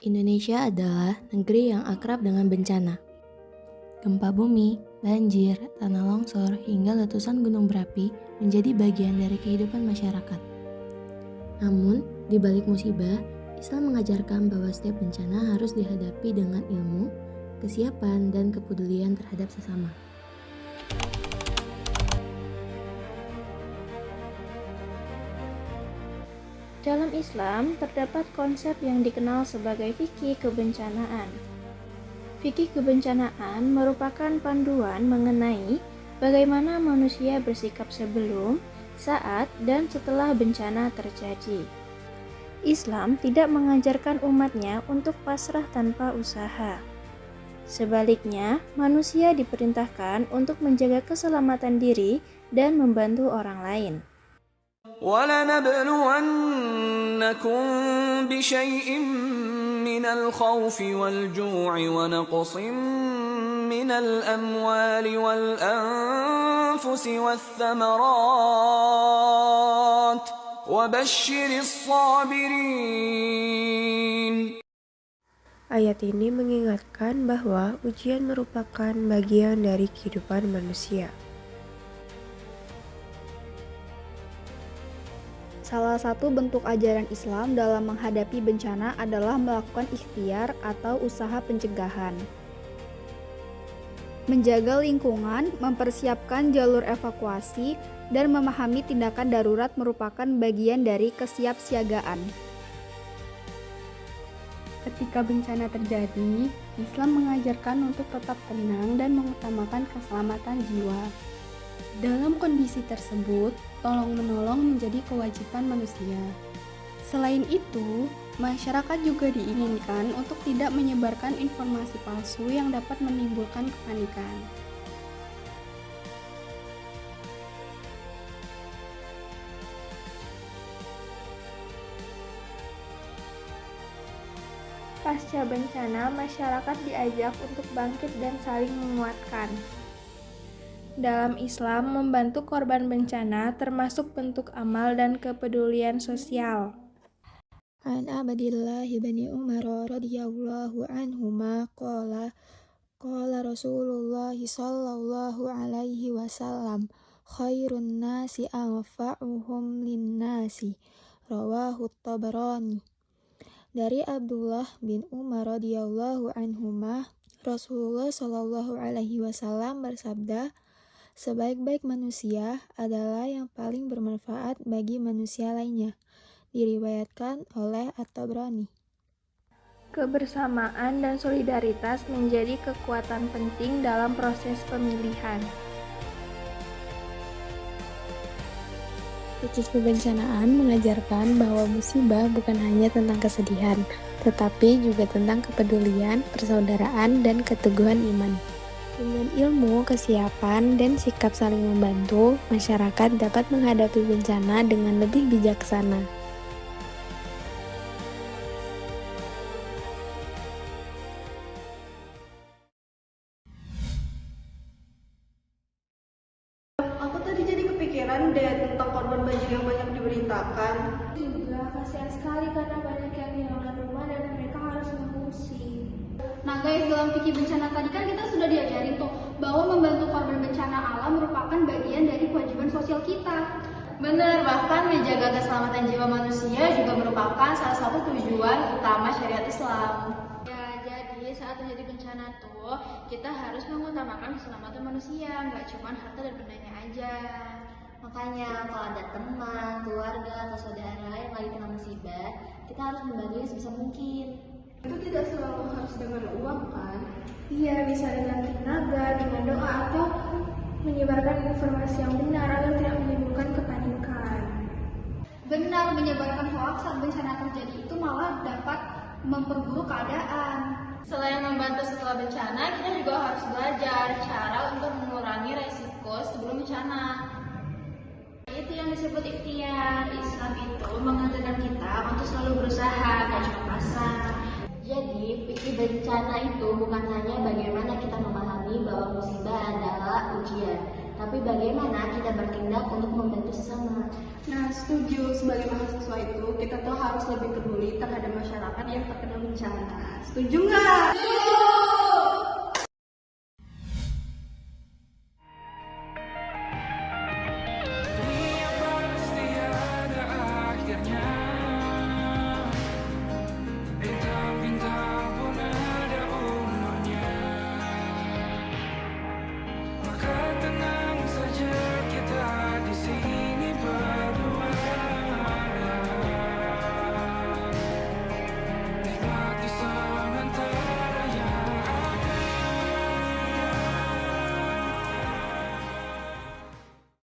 Indonesia adalah negeri yang akrab dengan bencana. Gempa bumi, banjir, tanah longsor, hingga letusan gunung berapi menjadi bagian dari kehidupan masyarakat. Namun, di balik musibah, Islam mengajarkan bahwa setiap bencana harus dihadapi dengan ilmu, kesiapan, dan kepedulian terhadap sesama. Dalam Islam, terdapat konsep yang dikenal sebagai fikih kebencanaan. Fikih kebencanaan merupakan panduan mengenai bagaimana manusia bersikap sebelum, saat, dan setelah bencana terjadi. Islam tidak mengajarkan umatnya untuk pasrah tanpa usaha. Sebaliknya, manusia diperintahkan untuk menjaga keselamatan diri dan membantu orang lain. وَلَنَبْلُوَنَّكُمْ بِشَيْءٍ مِّنَ الْخَوْفِ وَالْجُوعِ وَنَقْصٍ مِّنَ الْأَمْوَالِ وَالْأَنفُسِ وَالثَّمَرَاتِ وَبَشِّرِ الصَّابِرِينَ. Ayat ini mengingatkan bahwa ujian merupakan bagian dari kehidupan manusia. Salah satu bentuk ajaran Islam dalam menghadapi bencana adalah melakukan ikhtiar atau usaha pencegahan. Menjaga lingkungan, mempersiapkan jalur evakuasi, dan memahami tindakan darurat merupakan bagian dari kesiapsiagaan. Ketika bencana terjadi, Islam mengajarkan untuk tetap tenang dan mengutamakan keselamatan jiwa. Dalam kondisi tersebut, tolong-menolong menjadi kewajiban manusia. Selain itu, masyarakat juga diinginkan untuk tidak menyebarkan informasi palsu yang dapat menimbulkan kepanikan. Pasca bencana, masyarakat diajak untuk bangkit dan saling menguatkan. Dalam Islam, membantu korban bencana termasuk bentuk amal dan kepedulian sosial. An Abdillah bin Umar radhiyallahu anhuma qala Rasulullah sallallahu alaihi wasallam khairun nasi anfa'uhum linnasi rawahu Tabarani. Dari Abdullah bin Umar radhiyallahu anhuma, Rasulullah sallallahu alaihi wasallam bersabda, sebaik-baik manusia adalah yang paling bermanfaat bagi manusia lainnya. Diriwayatkan oleh At-Tabrani. Kebersamaan dan solidaritas menjadi kekuatan penting dalam proses pemilihan. Fikih kebencanaan mengajarkan bahwa musibah bukan hanya tentang kesedihan, tetapi juga tentang kepedulian, persaudaraan, dan keteguhan iman. Dengan ilmu, kesiapan, dan sikap saling membantu, masyarakat dapat menghadapi bencana dengan lebih bijaksana. Aku tadi jadi kepikiran deh tentang korban banjir yang banyak diberitakan. Juga kasihan sekali karena banyak yang kehilangan rumah dan mereka harus mengungsi. Nah guys, dalam fikih bencana tadi kan kita sudah diajarin tuh bahwa membantu korban bencana alam merupakan bagian dari kewajiban sosial kita. Benar, bahkan menjaga keselamatan jiwa manusia juga merupakan salah satu tujuan utama syariat Islam. Ya, jadi saat terjadi bencana tuh kita harus mengutamakan keselamatan manusia, nggak cuma harta dan bendanya aja. Makanya kalau ada teman, keluarga, atau saudara yang lagi kena musibah, kita harus membantu sebisa mungkin. Itu tidak selalu harus dengan uang kan? Iya, bisa dengan tenaga, dengan doa, atau menyebarkan informasi yang benar agar tidak menimbulkan kepanikan. Benar, menyebarkan hoaks saat bencana terjadi itu malah dapat memperburuk keadaan. Selain membantu setelah bencana, kita juga harus belajar cara untuk mengurangi resiko sebelum bencana. Itu yang disebut ikhtiar. Islam itu mengajarkan kita untuk selalu berusaha, gak cuma pasrah. Jadi, fikih bencana itu bukan hanya bagaimana kita memahami bahwa musibah adalah ujian, tapi bagaimana kita bertindak untuk membantu sesama. Nah, setuju. Sebagai mahasiswa itu, kita tuh harus lebih peduli terhadap masyarakat yang terkena bencana. Setuju nggak?